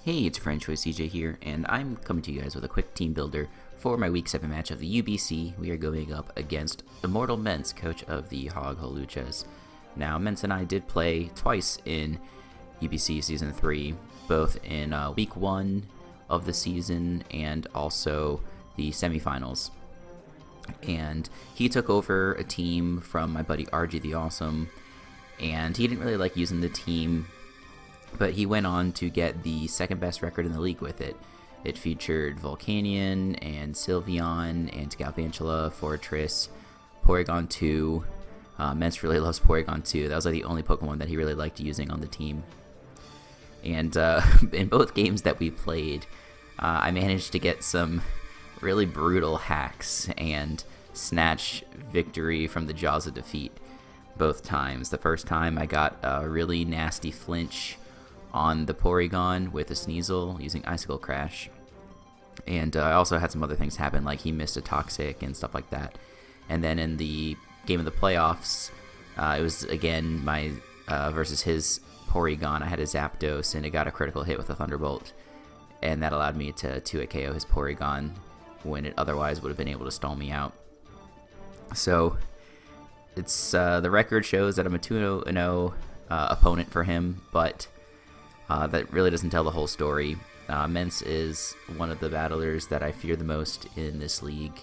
Hey, it's French Choice CJ here, and I'm coming to you guys with a quick team builder for my Week 7 match of the UBC. We are going up against ImmortalMence, coach of the Hague Hawluchas. Now, Mence and I did play twice in UBC Season 3, both in Week 1 of the season and also the semifinals. And he took over a team from my buddy RG the Awesome, and he didn't really like using the team, but he went on to get the second best record in the league with it. It featured Volcanion and Sylveon and Galvantula, Fortress, Porygon 2. Mence really loves Porygon 2. That was like the only Pokemon that he really liked using on the team. And in both games that we played, I managed to get some really brutal hacks and snatch victory from the jaws of defeat both times. The first time I got a really nasty flinch on the Porygon with a Sneasel using Icicle Crash. And I also had some other things happen, like he missed a Toxic and stuff like that. And then in the game of the playoffs, it was again my versus his Porygon. I had a Zapdos and it got a critical hit with a Thunderbolt, and that allowed me to 2-hit KO his Porygon when it otherwise would have been able to stall me out. So it's the record shows that I'm a 2-0 opponent for him, but that really doesn't tell the whole story. Mence is one of the battlers that I fear the most in this league.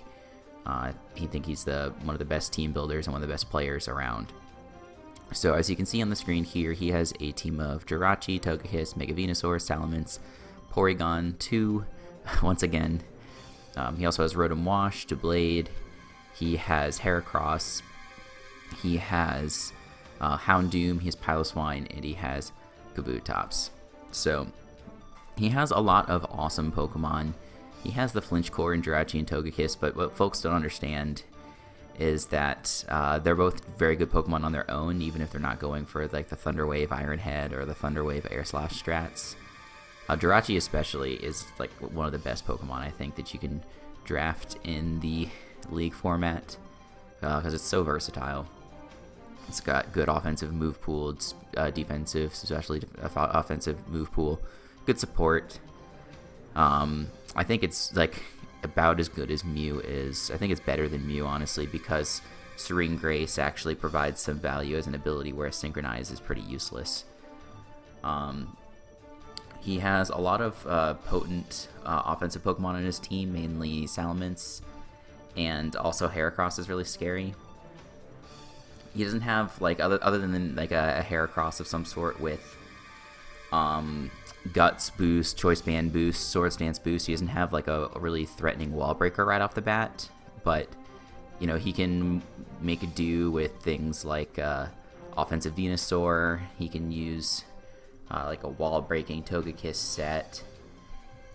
I think he's one of the best team builders and one of the best players around. So as you can see on the screen here, he has a team of Jirachi, Togekiss, Mega Venusaur, Salamence, Porygon 2, once again. He also has Rotom Wash, Doublade. He has Heracross. He has Houndoom. He has Piloswine, and he has Kabutops. So he has a lot of awesome Pokemon. He has the Flinch Core in Jirachi and Togekiss, but what folks don't understand is that they're both very good Pokemon on their own, even if they're not going for like the Thunder Wave Iron Head or the Thunder Wave Air Slash strats. Jirachi especially is like one of the best Pokemon I think that you can draft in the league format because it's so versatile. It's got good offensive move pool, defensive, especially offensive move pool, good support. I think it's like about as good as Mew is. I think it's better than Mew, honestly, because Serene Grace actually provides some value as an ability, whereas Synchronize is pretty useless. He has a lot of potent offensive Pokemon on his team, mainly Salamence, and also Heracross is really scary. He doesn't have like other than like a Heracross of some sort with Guts boost, Choice Band boost, Swords Dance boost. He doesn't have like a really threatening wall breaker right off the bat, but you know he can make a do with things like offensive Venusaur. He can use like a wall breaking Togekiss set.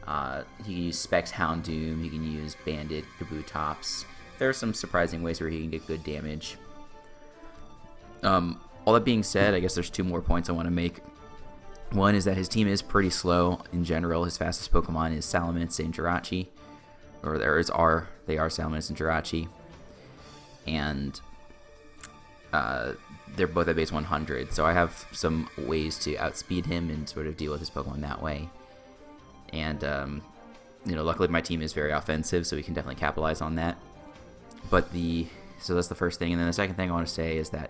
He can use Specs Houndoom. He can use Bandit Kabutops. There are some surprising ways where he can get good damage. All that being said, I guess there's two more points I want to make. One is that his team is pretty slow in general. His fastest Pokemon is Salamence and Jirachi, or they are Salamence and Jirachi, and they're both at base 100. So I have some ways to outspeed him and sort of deal with his Pokemon that way. And you know, luckily my team is very offensive, so we can definitely capitalize on that. But so that's the first thing, and then the second thing I want to say is that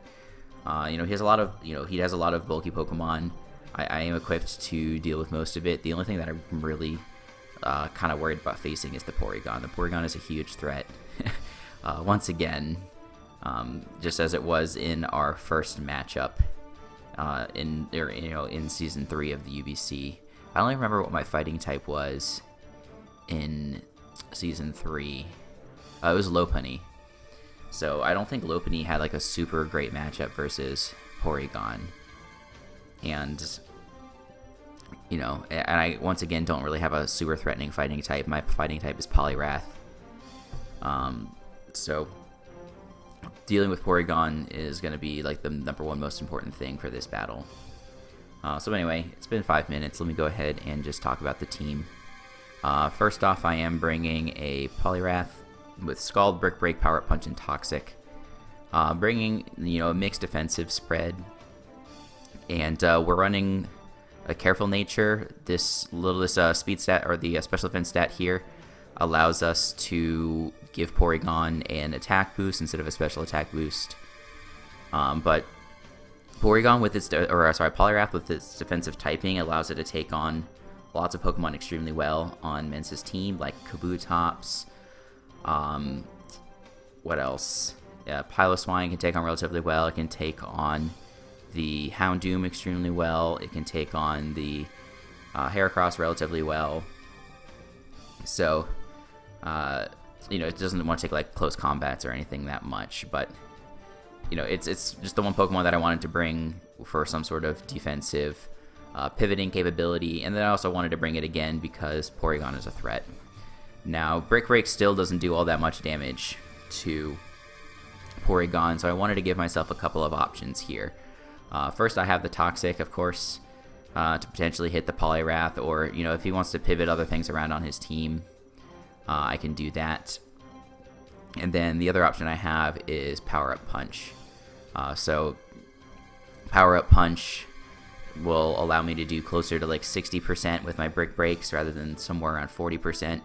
you know, he has a lot of bulky Pokemon. I am equipped to deal with most of it. The only thing that I'm really kind of worried about facing is the Porygon. The Porygon is a huge threat. Once again, just as it was in our first matchup in Season 3 of the UBC. I don't even remember what my fighting type was in Season 3. It was Lopunny. So I don't think Lopunny had like a super great matchup versus Porygon. And you know, and I once again don't really have a super threatening fighting type. My fighting type is Poliwrath. So dealing with Porygon is going to be like the number one most important thing for this battle. So anyway, it's been 5 minutes. Let me go ahead and just talk about the team. First off, I am bringing a Poliwrath with Scald, Brick Break, Power Up Punch, and Toxic. Bringing, you know, a mixed defensive spread. And we're running a careful nature. This speed stat, or the special defense stat here, allows us to give Porygon an attack boost instead of a special attack boost. But Porygon with its, Poliwrath with its defensive typing allows it to take on lots of Pokemon extremely well on Mence's team, like Kabutops. What else? Yeah, Piloswine can take on relatively well. It can take on the Houndoom extremely well. It can take on the Heracross relatively well. So, it doesn't want to take like close combats or anything that much, but it's just the one Pokemon that I wanted to bring for some sort of defensive pivoting capability, and then I also wanted to bring it again because Porygon is a threat. Now, Brick Break still doesn't do all that much damage to Porygon, so I wanted to give myself a couple of options here. First, I have the Toxic, of course, to potentially hit the Poliwrath, or, if he wants to pivot other things around on his team, I can do that. And then the other option I have is Power Up Punch. So Power Up Punch will allow me to do closer to like 60% with my Brick Breaks rather than somewhere around 40%.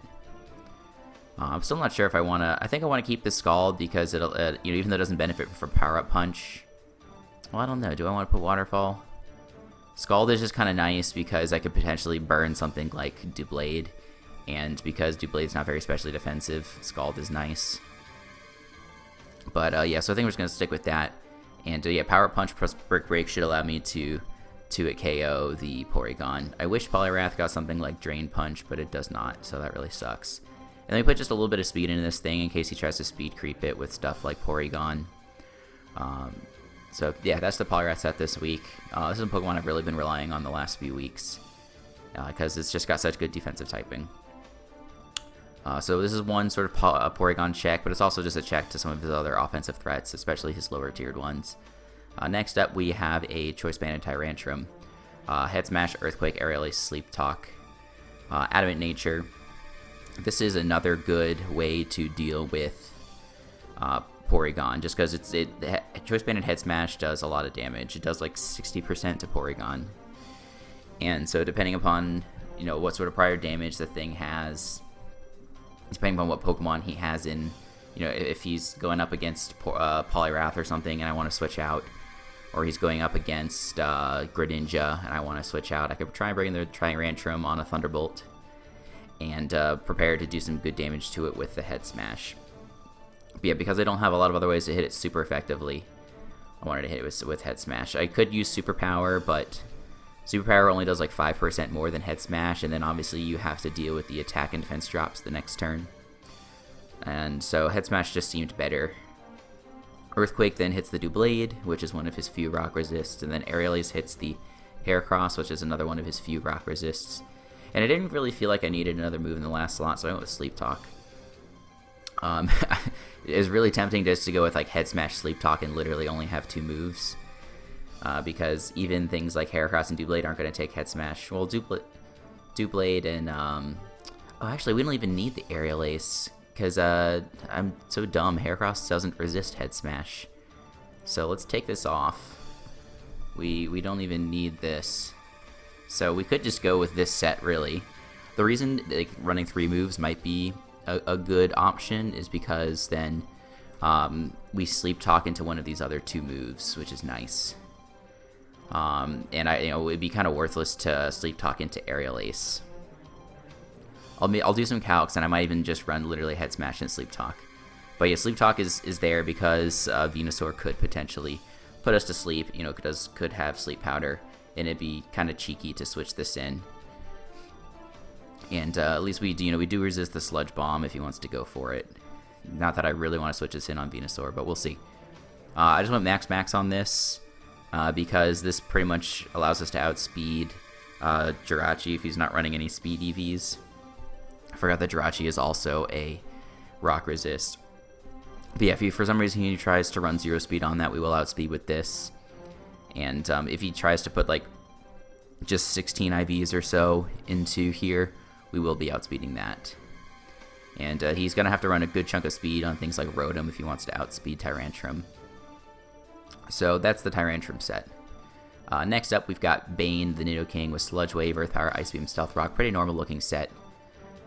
I'm still not sure if I want to. I think I want to keep the Scald because it'll, even though it doesn't benefit from Power Up Punch. Well, I don't know. Do I want to put Waterfall? Scald is just kind of nice because I could potentially burn something like Doublade, and because Doublade's not very specially defensive, Scald is nice. But yeah, so I think we're just gonna stick with that. And yeah, Power Up Punch plus Brick Break should allow me to it KO the Porygon. I wish Poliwrath got something like Drain Punch, but it does not, so that really sucks. And then we put just a little bit of speed into this thing in case he tries to speed creep it with stuff like Porygon. So yeah, that's the Poliwrath set this week. This is a Pokemon I've really been relying on the last few weeks because it's just got such good defensive typing. So this is one sort of Porygon check, but it's also just a check to some of his other offensive threats, especially his lower tiered ones. Next up, we have a Choice Band and Tyrantrum. Head Smash, Earthquake, Aerial Ace, Sleep Talk, Adamant Nature. This is another good way to deal with Porygon, just because Choice Band and Head Smash does a lot of damage. It does like 60% to Porygon, and so depending upon what sort of prior damage the thing has, depending on what Pokemon he has in, if he's going up against Poliwrath or something and I want to switch out, or he's going up against Greninja and I want to switch out, I could try and bring the Tyrantrum on a Thunderbolt and prepare to do some good damage to it with the Head Smash. But yeah, because I don't have a lot of other ways to hit it super effectively, I wanted to hit it with Head Smash. I could use Superpower, but Superpower only does like 5% more than Head Smash, and then obviously you have to deal with the attack and defense drops the next turn. And so Head Smash just seemed better. Earthquake then hits the Doublade, which is one of his few rock resists, and then Aerial Ace hits the Heracross, which is another one of his few rock resists. And I didn't really feel like I needed another move in the last slot, so I went with Sleep Talk. It was really tempting just to go with like Head Smash, Sleep Talk, and literally only have 2 moves. Because even things like Heracross and Doublade aren't going to take Head Smash. Well, Doublade and... oh, actually, we don't even need the Aerial Ace, because I'm so dumb. Heracross doesn't resist Head Smash. So let's take this off. We don't even need this. So we could just go with this set, really. The reason running 3 moves might be a good option is because then we Sleep Talk into one of these other 2 moves, which is nice. And it'd be kind of worthless to Sleep Talk into Aerial Ace. I'll do some calcs, and I might even just run literally Head Smash and Sleep Talk. But yeah, Sleep Talk is there because Venusaur could potentially put us to sleep. Could have Sleep Powder, and it'd be kind of cheeky to switch this in. And at least we do resist the Sludge Bomb if he wants to go for it. Not that I really want to switch this in on Venusaur, but we'll see. I just went max on this because this pretty much allows us to outspeed Jirachi if he's not running any speed EVs. I forgot that Jirachi is also a rock resist. But yeah, if for some reason he tries to run 0 speed on that, we will outspeed with this. And if he tries to put like just 16 IVs or so into here, we will be outspeeding that. And he's going to have to run a good chunk of speed on things like Rotom if he wants to outspeed Tyrantrum. So that's the Tyrantrum set. Next up, we've got Bane, the Nidoking with Sludge Wave, Earth Power, Ice Beam, Stealth Rock. Pretty normal looking set.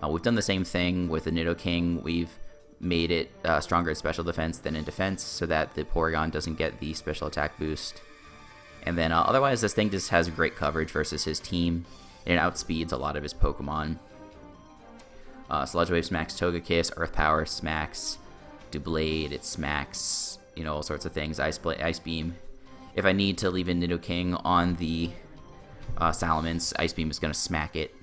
We've done the same thing with the Nidoking. We've made it stronger in special defense than in defense so that the Porygon doesn't get the special attack boost. And then otherwise, this thing just has great coverage versus his team. And it outspeeds a lot of his Pokemon. Sludge Wave smacks Togekiss, Earth Power smacks Doublade, it smacks, all sorts of things. Ice Beam. If I need to leave a Nidoking on the Salamence, Ice Beam is going to smack it.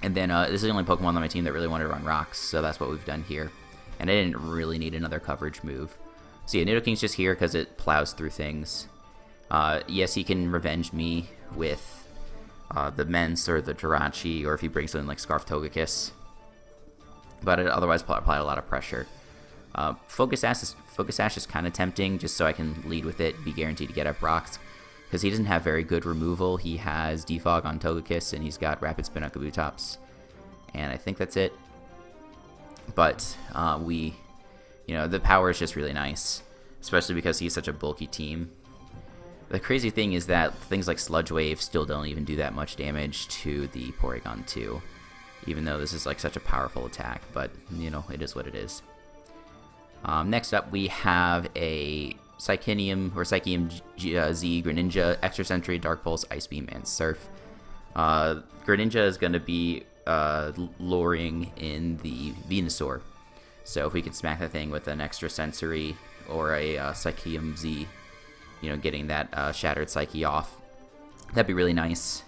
And then this is the only Pokemon on my team that really wanted to run Rocks, so that's what we've done here. And I didn't really need another coverage move. So yeah, Nidoking's just here because it plows through things. Yes, he can revenge me with the Mence or the Jirachi, or if he brings something like Scarf Togekiss. But it otherwise apply a lot of pressure. Focus Sash is kind of tempting, just so I can lead with it, be guaranteed to get up rocks. Because he doesn't have very good removal. He has Defog on Togekiss, and he's got Rapid Spin on Kabutops. And I think that's it. But the power is just really nice. Especially because he's such a bulky team. The crazy thing is that things like Sludge Wave still don't even do that much damage to the Porygon 2. Even though this is like such a powerful attack. But, it is what it is. Next up, we have a Psychium Z, Greninja, Extra Sentry, Dark Pulse, Ice Beam, and Surf. Greninja is going to be luring in the Venusaur. So if we could smack the thing with an Extra Sensory or a Psychium Z, getting that Shattered Psyche off, that'd be really nice.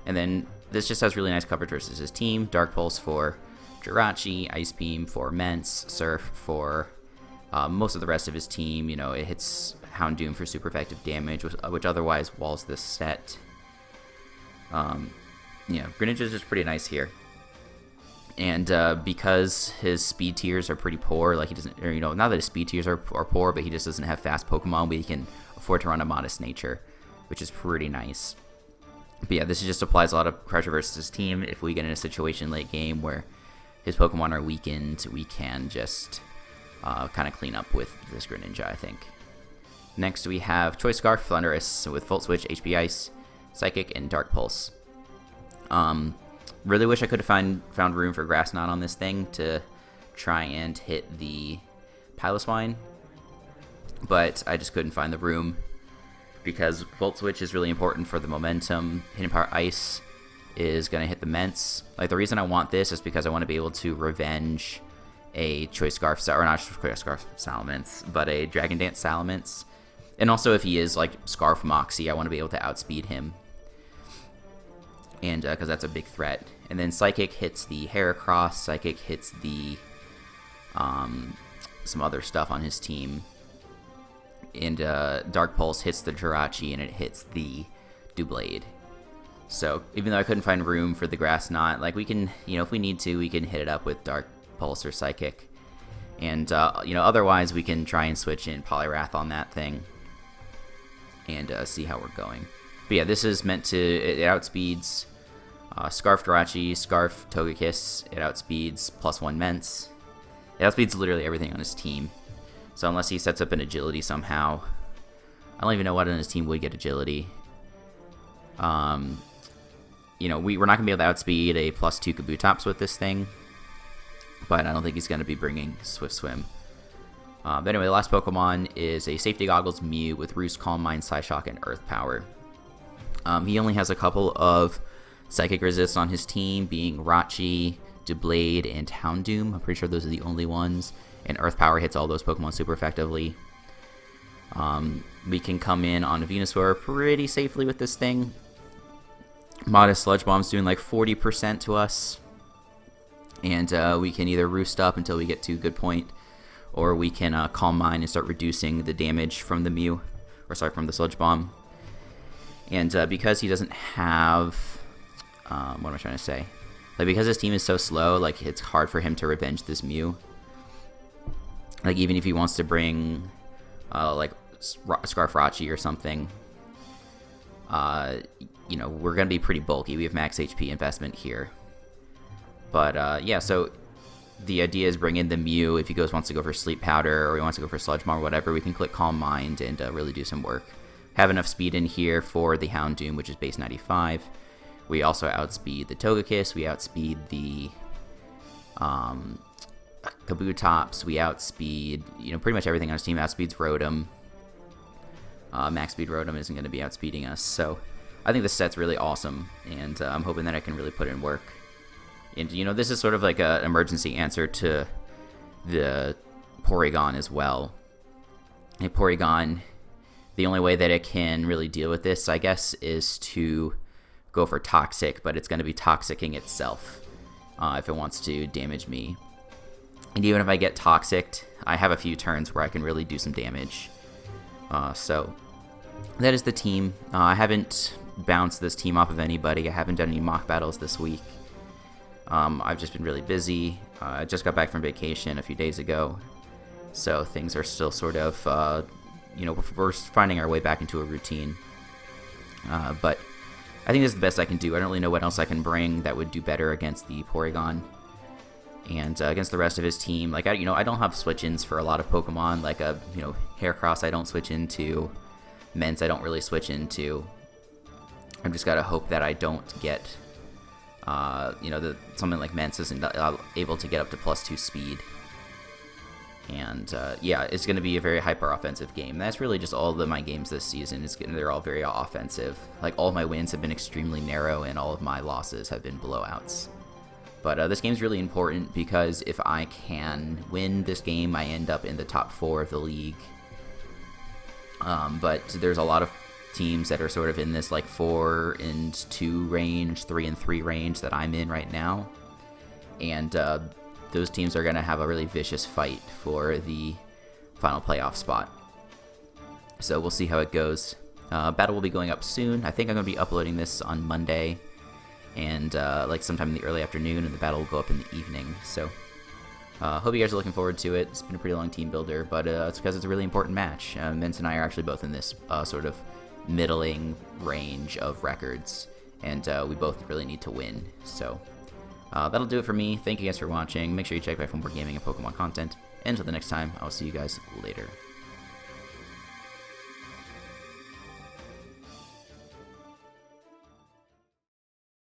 And then this just has really nice coverage versus his team. Dark Pulse for Jirachi, Ice Beam for Mence, Surf for most of the rest of his team. It hits Houndoom for super effective damage, which otherwise walls this set. Greninja is just pretty nice here. And because his speed tiers are pretty poor, like he doesn't, not that his speed tiers are poor, but he just doesn't have fast Pokemon, but he can afford to run a Modest Nature, which is pretty nice. But yeah, this just applies a lot of pressure versus his team. If we get in a situation late game where his Pokemon are weakened, we can just kind of clean up with this Greninja, I think. Next, we have Choice Scarf, Thundurus with Volt Switch, HP Ice, Psychic, and Dark Pulse. Really wish I could have found room for Grass Knot on this thing to try and hit the Piloswine, but I just couldn't find the room because Volt Switch is really important for the momentum. Hidden Power Ice is going to hit the Mence. Like, the reason I want this is because I want to be able to revenge a Choice Scarf, or not Choice Scarf Salamence, but a Dragon Dance Salamence. And also, if he is like Scarf Moxie, I want to be able to outspeed him. And because that's a big threat. And then Psychic hits the Heracross, Psychic hits the some other stuff on his team. And Dark Pulse hits the Jirachi, and it hits the Doublade. So even though I couldn't find room for the Grass Knot, like, we can, if we need to, we can hit it up with Dark Pulse or Psychic. And otherwise we can try and switch in Poliwrath on that thing and see how we're going. But yeah, this is meant to, it outspeeds Scarf Jirachi, Scarf Togekiss, it outspeeds +1 Mence. It outspeeds literally everything on his team. So unless he sets up an agility somehow, I don't even know what on his team would get agility. We're not going to be able to outspeed a +2 Kabutops with this thing, but I don't think he's going to be bringing Swift Swim. But anyway, the last Pokemon is a Safety Goggles Mew with Roost, Calm Mind, Psyshock, and Earth Power. He only has a couple of Psychic Resists on his team, being Rachi, Doublade, and Houndoom. I'm pretty sure those are the only ones. And Earth Power hits all those Pokemon super effectively. We can come in on a Venusaur pretty safely with this thing. Modest Sludge Bomb's doing like 40% to us. And we can either Roost up until we get to a good point, or we can Calm Mind and start reducing the damage from the Mew, from the Sludge Bomb. And because he doesn't have, what am I trying to say? Like, because his team is so slow, like, it's hard for him to revenge this Mew. Like, even if he wants to bring, like, Scarf Rachi or something, we're going to be pretty bulky. We have max HP investment here. But, yeah, so the idea is bring in the Mew. If he wants to go for Sleep Powder, or he wants to go for Sludge Bomb or whatever, we can click Calm Mind and really do some work. have enough speed in here for the Houndoom, which is base 95. We also outspeed the Togekiss. We outspeed the Kabutops. We outspeed, pretty much everything on his team. Outspeeds Rotom. Max speed Rotom isn't going to be outspeeding us. So I think this set's really awesome, and I'm hoping that I can really put in work. And, this is sort of like an emergency answer to the Porygon as well. A Porygon, the only way that it can really deal with this, I guess, is to go for Toxic, but it's going to be Toxicing itself if it wants to damage me. And even if I get Toxicked, I have a few turns where I can really do some damage. So that is the team. I haven't bounced this team off of anybody. I haven't done any mock battles this week. I've just been really busy. I just got back from vacation a few days ago, so things are still sort of, we're finding our way back into a routine. But I think this is the best I can do. I don't really know what else I can bring that would do better against the Porygon. And against the rest of his team, like, I don't have switch-ins for a lot of Pokemon, like Heracross I don't switch into, Mence I don't really switch into. I've just got to hope that I don't get, something like Mence isn't able to get up to +2 speed. And, yeah, it's going to be a very hyper-offensive game. That's really just all of my games this season. They're all very offensive. Like, all of my wins have been extremely narrow, and all of my losses have been blowouts. But this game's really important because if I can win this game, I end up in the top 4 of the league. But there's a lot of teams that are sort of in this like 4-2 range, 3-3 range that I'm in right now. And those teams are going to have a really vicious fight for the final playoff spot. So we'll see how it goes. Battle will be going up soon. I think I'm going to be uploading this on Monday. And like sometime in the early afternoon, and the battle will go up in the evening. So hope you guys are looking forward to it. It's been a pretty long team builder, but it's because it's a really important match. Mence and I are actually both in this sort of middling range of records, and we both really need to win. So that'll do it for me. Thank you guys for watching. Make sure you check back for more gaming and Pokemon content. And until the next time, I'll see you guys later.